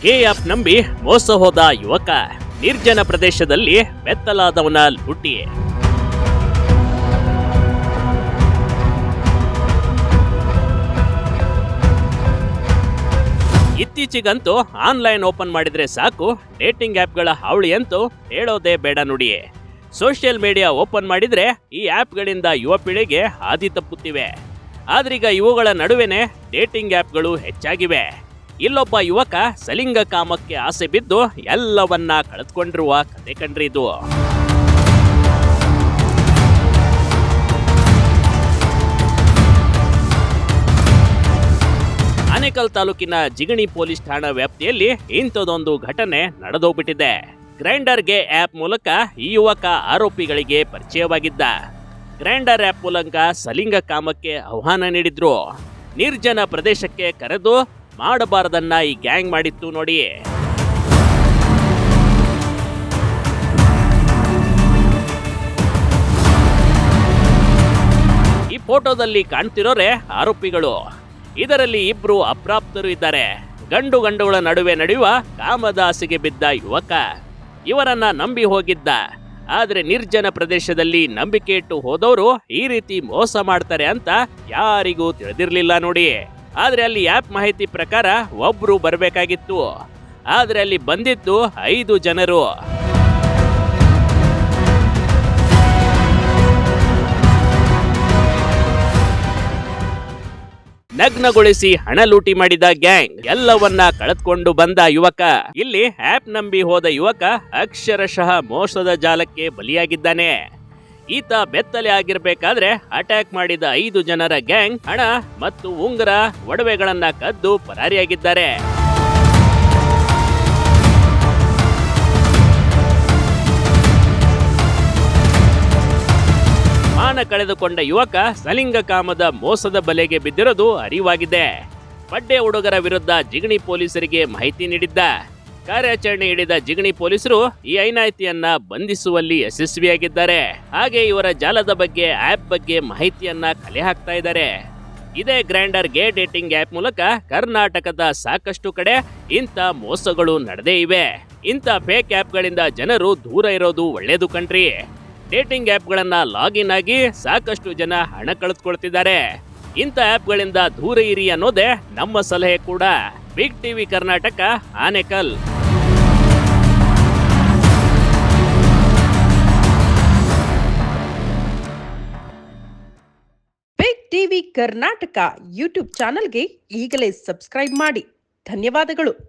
K app ನಂಬಿ ಮೋಸ ಹೋದ ಯುವಕ, ನಿರ್ಜನ ಪ್ರದೇಶದಲ್ಲಿ ಬೆತ್ತಲಾದವನ ಲೂಟಿ. ಇತ್ತೀಚೆಗಂತೂ ಆನ್ಲೈನ್ ಓಪನ್ ಮಾಡಿದ್ರೆ ಸಾಕು ಡೇಟಿಂಗ್ ಆ್ಯಪ್ಗಳ ಹಾವಳಿ ಅಂತೂ ಹೇಳೋದೇ ಬೇಡ ನೋಡಿ. ಸೋಷಿಯಲ್ ಮೀಡಿಯಾ ಓಪನ್ ಮಾಡಿದ್ರೆ ಈ ಆ್ಯಪ್ಗಳಿಂದ ಯುವ ಪೀಳಿಗೆ ಹಾದಿ ತಪ್ಪುತ್ತಿವೆ. ಆದ್ರೀಗ ಇವುಗಳ ನಡುವೆನೆ ಡೇಟಿಂಗ್ ಆ್ಯಪ್ಗಳು ಹೆಚ್ಚಾಗಿವೆ. ಇಲ್ಲೊಬ್ಬ ಯುವಕ ಸಲಿಂಗ ಕಾಮಕ್ಕೆ ಆಸೆ ಬಿದ್ದು ಎಲ್ಲವನ್ನ ಕಳೆದುಕೊಂಡಿರುವ ಕತೆ ಕಂಡ್ರಿ ಇದು. ಆನೇಕಲ್ ತಾಲೂಕಿನ ಜಿಗಣಿ ಪೊಲೀಸ್ ಠಾಣಾ ವ್ಯಾಪ್ತಿಯಲ್ಲಿ ಇಂಥದೊಂದು ಘಟನೆ ನಡೆದೋಗ್ಬಿಟ್ಟಿದೆ. ಗ್ರೈಂಡರ್ ಗೆ ಆಪ್ ಮೂಲಕ ಈ ಯುವಕ ಆರೋಪಿಗಳಿಗೆ ಪರಿಚಯವಾಗಿದ್ದ. ಗ್ರೈಂಡರ್ ಆಪ್ ಮೂಲಕ ಸಲಿಂಗ ಕಾಮಕ್ಕೆ ಆಹ್ವಾನ ನೀಡಿದ್ರು. ನಿರ್ಜನ ಪ್ರದೇಶಕ್ಕೆ ಕರೆದು ಮಾಡಬಾರದನ್ನ ಈ ಗ್ಯಾಂಗ್ ಮಾಡಿತ್ತು ನೋಡಿ. ಈ ಫೋಟೋದಲ್ಲಿ ಕಾಣ್ತಿರೋರೆ ಆರೋಪಿಗಳು. ಇದರಲ್ಲಿ ಇಬ್ರು ಅಪ್ರಾಪ್ತರು ಇದ್ದಾರೆ. ಗಂಡುಗಳ ನಡುವೆ ನಡೆಯುವ ಕಾಮದಾಸಿಗೆ ಬಿದ್ದ ಯುವಕ ಇವರನ್ನ ನಂಬಿ ಹೋಗಿದ್ದ. ಆದ್ರೆ ನಿರ್ಜನ ಪ್ರದೇಶದಲ್ಲಿ ನಂಬಿಕೆ ಇಟ್ಟು ಹೋದವರು ಈ ರೀತಿ ಮೋಸ ಮಾಡ್ತಾರೆ ಅಂತ ಯಾರಿಗೂ ತಿಳಿದಿರ್ಲಿಲ್ಲ ನೋಡಿ. ಆದ್ರೆ ಅಲ್ಲಿ ಆ್ಯಪ್ ಮಾಹಿತಿ ಪ್ರಕಾರ ಒಬ್ರು ಬರಬೇಕಾಗಿತ್ತು. ಆದ್ರೆ ಅಲ್ಲಿ ಬಂದಿತ್ತು 5 ಜನರು. ನಗ್ನಗೊಳಿಸಿ ಹಣ ಲೂಟಿ ಮಾಡಿದ ಗ್ಯಾಂಗ್, ಎಲ್ಲವನ್ನ ಕಳೆದುಕೊಂಡು ಬಂದ ಯುವಕ. ಇಲ್ಲಿ ಆ್ಯಪ್ ನಂಬಿ ಹೋದ ಯುವಕ ಅಕ್ಷರಶಃ ಮೋಸದ ಜಾಲಕ್ಕೆ ಬಲಿಯಾಗಿದ್ದಾನೆ. ಈತ ಬೆತ್ತಲೆ ಆಗಿರ್ಬೇಕಾದ್ರೆ ಅಟ್ಯಾಕ್ ಮಾಡಿದ 5 ಜನರ ಗ್ಯಾಂಗ್ ಹಣ ಮತ್ತು ಉಂಗುರ ಒಡವೆಗಳನ್ನ ಕದ್ದು ಪರಾರಿಯಾಗಿದ್ದಾರೆ. ಮಾನ ಕಳೆದುಕೊಂಡ ಯುವಕ ಸಲಿಂಗ ಕಾಮದ ಮೋಸದ ಬಲೆಗೆ ಬಿದ್ದಿರೋದು ಅರಿವಾಗಿದೆ. ಬಡ್ಡೆ ಹುಡುಗರ ವಿರುದ್ಧ ಜಿಗಣಿ ಪೊಲೀಸರಿಗೆ ಮಾಹಿತಿ ನೀಡಿದ್ದ. ಕಾರ್ಯಾಚರಣೆ ಹಿಡಿದ ಜಿಗಣಿ ಪೊಲೀಸರು ಈ ಐನಾಯ್ತಿಯನ್ನ ಬಂಧಿಸುವಲ್ಲಿ ಯಶಸ್ವಿಯಾಗಿದ್ದಾರೆ. ಹಾಗೆ ಇವರ ಜಾಲದ ಬಗ್ಗೆ, ಆಪ್ ಬಗ್ಗೆ ಮಾಹಿತಿಯನ್ನ ಕಲೆ ಹಾಕ್ತಾ ಇದ್ದಾರೆ. ಇದೇ ಗ್ರೈಂಡರ್ ಗೆ ಡೇಟಿಂಗ್ ಆಪ್ ಮೂಲಕ ಕರ್ನಾಟಕದ ಸಾಕಷ್ಟು ಕಡೆ ಇಂಥ ಮೋಸಗಳು ನಡೆದೇ ಇವೆ. ಇಂಥ ಫೇಕ್ ಆಪ್ಗಳಿಂದ ಜನರು ದೂರ ಇರೋದು ಒಳ್ಳೇದು ಕಣ್ರಿ. ಡೇಟಿಂಗ್ ಆಪ್ಗಳನ್ನ ಲಾಗಿನ್ ಆಗಿ ಸಾಕಷ್ಟು ಜನ ಹಣ ಕಳೆದುಕೊಳ್ತಿದ್ದಾರೆ. ಇಂಥ ಆಪ್ಗಳಿಂದ ದೂರ ಇರಿ ಅನ್ನೋದೇ ನಮ್ಮ ಸಲಹೆ ಕೂಡ. Big TV Karnataka, Anekal. Big TV Karnataka YouTube ಚಾನೆಲ್ಗೆ ಈಗಲೇ ಸಬ್ಸ್ಕ್ರೈಬ್ ಮಾಡಿ. ಧನ್ಯವಾದಗಳು.